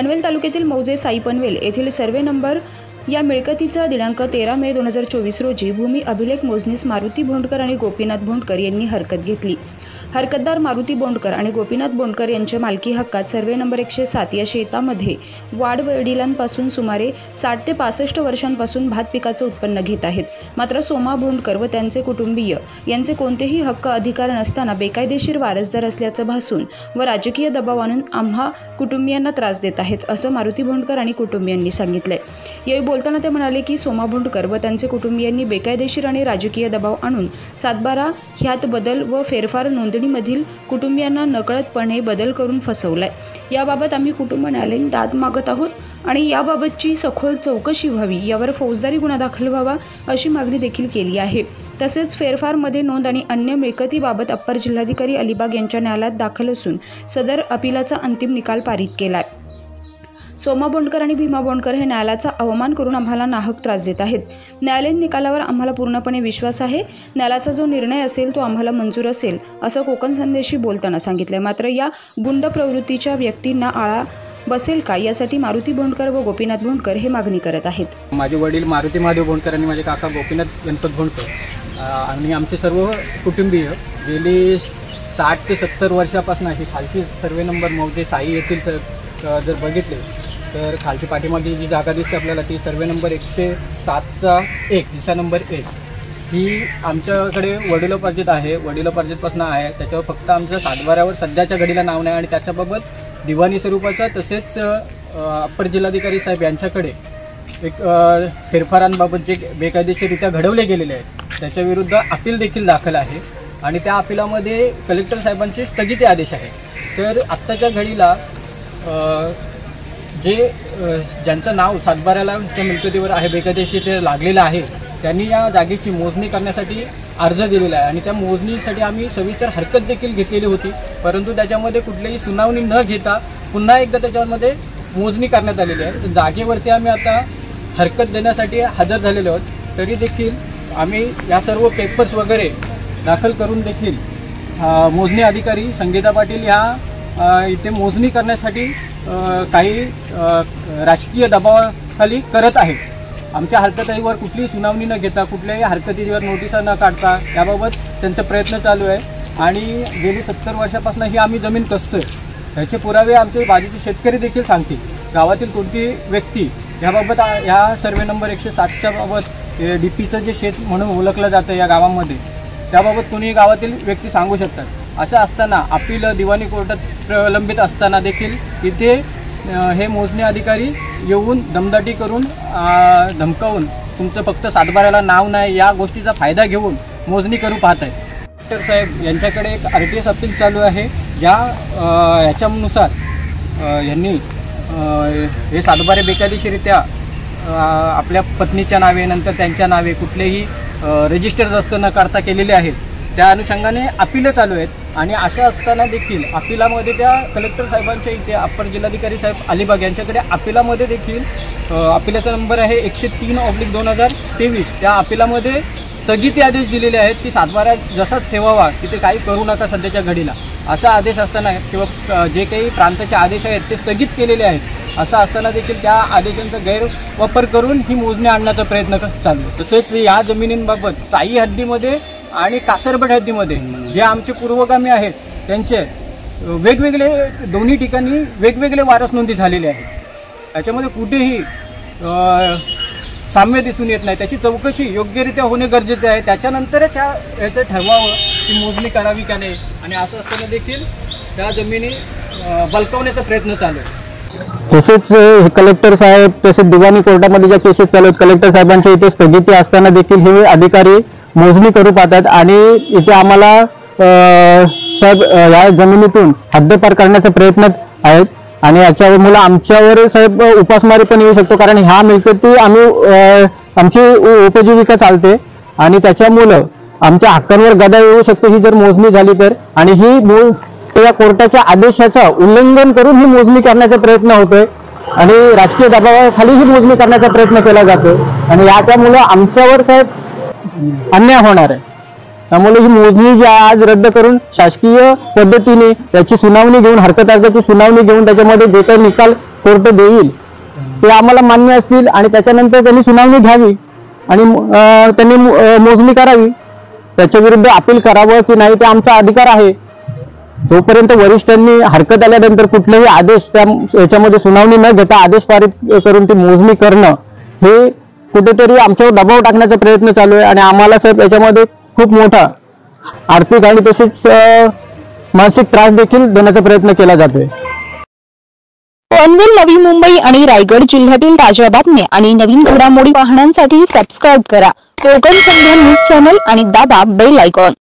पनवेल तालुक्यातील मौजे साई पनवेल येथील सर्वे नंबर या मिळकतीचा दिनांक 13 मे 2024 रोजी भूमी अभिलेख मोजणीस मारुती बोंडकर आणि गोपीनाथ बोंडकर यांनी हरकत घेतली। हरकतदार मारुती बोंडकर आणि गोपीनाथ बोंडकर यांच्या मालकी हक्कात सर्वे नंबर 107 या शेतामध्ये वाडवडिलांपासून सुमारे 60 ते 65 वर्षांपासून भात पिकाचे उत्पन्न घेत आहेत। मात्र सोमा बोंडकर व त्यांचे कुटुंबीय यांचे कोणतेही हक्क अधिकार नसताना बेकायदेशीर वारसदार असल्याचं भासून व राजकीय दबाव आणून आम्हा कुटुंबियांना त्रास देत आहेत, असं मारुती बोंडकर आणि कुटुंबियांनी सांगितलंय। यावेळी बोलताना ते म्हणाले की सोमा बोंडकर व त्यांचे कुटुंबियांनी बेकायदेशीर आणि राजकीय दबाव आणून 7/12 ह्यात बदल व फेरफार नोंदणीमधील कुटुंबियांना नकळतपणे बदल करून फसवलाय। याबाबत आम्ही कुटुंब न्यायालयीन दाद मागत आहोत आणि याबाबतची सखोल चौकशी व्हावी, यावर फौजदारी गुन्हा दाखल व्हावा अशी मागणी देखील केली आहे। तसेच फेरफारमध्ये नोंद आणि अन्य मिळकतीबाबत अप्पर जिल्हाधिकारी अलिबाग यांच्या न्यायालयात दाखल असून सदर अपिलाचा अंतिम निकाल पारित केलाय। सोमा बोंडकर आणि भीमा बोंडकर हे न्यायालयाचा अवमान करून आम्हाला नाहक त्रास देत आहेत। न्यायालयीन निकालावर आम्हाला पूर्णपणे विश्वास आहे। न्यायालयाचा जो निर्णय असेल तो आम्हाला मंजूर असेल, असं कोकण संदेशी बोलताना सांगितलंय। मात्र या गुंड प्रवृत्तीच्या व्यक्तींना आळा बसेल का, यासाठी मारुती बोंडकर व गोपीनाथ बोंडकर हे मागणी करत आहेत। माझे वडील मारुती महादेव बोंडकर आणि माझे काका गोपीनाथ गणपत बोंडकर आणि आमचे सर्व कुटुंबीय गेली 60 ते 70 वर्षापासून ही खालची सर्वे नंबर मौजे साई येथील जर बघितले तर खालची पाठीमागे जी जागा दिसते आपल्याला ती सर्वे नंबर 107चा 1 दिशा नंबर 1 ही आमच्याकडे वडिलोपार्जित आहे, वडिलोपार्जितपासून आहे। त्याच्यावर फक्त आमचं 7/12वर सध्याच्या घडीला नाव नाही आणि त्याच्याबाबत दिवाणी स्वरूपाचं तसेच अप्पर जिल्हाधिकारी साहेब यांच्याकडे एक फेरफारांबाबत जे बेकायदेशीररित्या घडवले गेलेले आहेत त्याच्याविरुद्ध अपील देखील दाखल आहे आणि त्या अपिलामध्ये कलेक्टर साहेबांचे स्थगिती आदेश आहे। तर आत्ताच्या घडीला ज्यांचं नाव 7/12ला मिळकतीवर आहे, बेकायदेशीर ते लागलेलं आहे, त्यांनी या जागेची मोजणी करण्यासाठी अर्ज दिलेला आहे आणि त्या मोजणीसाठी आम्ही सविस्तर हरकत देखील घेतलेली होती, परंतु त्याच्यामध्ये कुठलीही सुनावणी न घेता पुन्हा एकदा त्याच्यामध्ये मोजणी करण्यात आलेली आहे। जागेवरती आम्ही आता हरकत देण्यासाठी हजर झालेलो आहोत, तरी देखील आम्ही या सर्व पेपर्स वगैरे दाखल करून देखील मोजणी अधिकारी संगीता पाटील ह्या इथे मोजणी करण्यासाठी काही राजकीय दबावाखाली करत आहेत। आमच्या हरकतीवर कुठलीही सुनावणी न घेता, कुठल्याही हरकतीवर नोटिसा न काढता याबाबत त्यांचा प्रयत्न चालू आहे आणि गेली 70 वर्षापासून ही आम्ही जमीन कसतोय। याचे पुरावे आमचे बाजूचे शेतकरी देखील सांगतील। गावातील कोणती व्यक्ती याबाबत या सर्वे नंबर 107च्या बाबत डीपीचं जे शेत म्हणून ओळखलं जातं या गावामध्ये, त्याबाबत कोणीही गावातील व्यक्ती सांगू शकतात। असं असताना अपील दिवाणी कोर्टात प्रलंबित असताना देखील इथे हे मोजणी अधिकारी येऊन दमदाटी करून धमकावून तुमचं फक्त 7/12ला नाव नाही या गोष्टीचा फायदा घेऊन मोजणी करू पाहत आहे। कलेक्टर साहेब यांच्याकडे एक RTS अपील चालू आहे, याच्यानुसार यांनी हे 7/12 बेकायदेशीररित्या आपल्या पत्नीच्या नावे नंतर त्यांच्या नावे कुठलेही रजिस्टर दस्त न करता केलेले आहेत, त्या अनुषंगाने अपील चालू आहेत। आणि अशा असताना देखील अपिलामध्ये त्या कलेक्टर साहेबांच्या इथे अप्पर जिल्हाधिकारी साहेब अलिबाग यांच्याकडे अपिलामध्ये देखील अपिलाचा नंबर आहे 103/2023, त्या अपिलामध्ये स्थगिती आदेश दिलेले आहेत की 7/12 जसाच ठेवावा, तिथे काही करू नका सध्याच्या घडीला, असा आदेश असताना किंवा जे काही प्रांताचे आदेश आहेत ते स्थगित केलेले आहेत। असं असताना देखील त्या आदेशांचा गैरवापर करून ही मोजणी आणण्याचा प्रयत्न चालू आहे। तसेच या जमिनींबाबत साई हद्दीमध्ये आणि कासरबट हद्दीमध्ये जे आमचे पूर्वगामी आहेत त्यांचे वेगवेगळे दोन्ही ठिकाणी वेगवेगळे वारस नोंदी झालेले आहेत। याच्यामध्ये कुठेही साम्य दिसून येत नाही, त्याची चौकशी योग्यरित्या होणे गरजेचे आहे। त्याच्यानंतरच याचं ठरवावं की मोजणी करावी का नाही। आणि असं असताना देखील त्या जमिनी बलकावण्याचा प्रयत्न चालू आहे। तसेच कलेक्टर साहेब तसेच दिवाणी कोर्टामध्ये ज्या केसेस चालू आहेत, कलेक्टर साहेबांच्या इथे स्थगिती असताना देखील हे अधिकारी मोजणी करू पाहतात आणि इथे आम्हाला साहेब या जमिनीतून हद्दपार करण्याचा प्रयत्न आहेत आणि याच्यामुळे आमच्यावर साहेब उपासमारी पण येऊ शकतो, कारण ह्या मिळकती आमची उपजीविका चालते आणि त्याच्यामुळं आमच्या हक्कांवर गदा येऊ शकते ही जर मोजणी झाली तर। आणि ही या कोर्टाच्या आदेशाचं उल्लंघन करून ही मोजणी करण्याचा प्रयत्न होतोय आणि राजकीय दबावाखाली ही मोजणी करण्याचा प्रयत्न केला जातो आणि याच्यामुळे आमच्यावर साहेब अन्याय होणार आहे। त्यामुळे ही मोजणी जी आहे आज रद्द करून शासकीय पद्धतीने त्याची सुनावणी घेऊन हरकत अर्जाची सुनावणी घेऊन त्याच्यामध्ये जे काही निकाल कोर्ट देईल ते आम्हाला मान्य असतील आणि त्याच्यानंतर त्यांनी सुनावणी घ्यावी आणि त्यांनी मोजणी करावी. त्याच्या विरुद्ध अपील करावं की नाही ते आमचा अधिकार आहे. जोपर्यंत वरिष्ठांनी हरकत आल्यानंतर कुठलेही आदेश याच्यामध्ये सुनावणी न घेता आदेश पारित करून ती मोजणी करणं हे कुठेतरी आमच्यावर दबाव टाकण्याचा प्रयत्न चालू आहे आणि आम्हाला साहेब याच्यामध्ये खूप मोठा आर्थिक आणि तसेच मानसिक त्रास देखील देण्याचा प्रयत्न केला जातोय. पनवेल, नवी मुंबई आणि रायगड जिल्ह्यातील ताज्या बातम्या आणि नवीन घडामोडी पाहण्यासाठी सबस्क्राईब करा कोकण संध्या न्यूज चॅनल आणि दाबा बेल आयकॉन.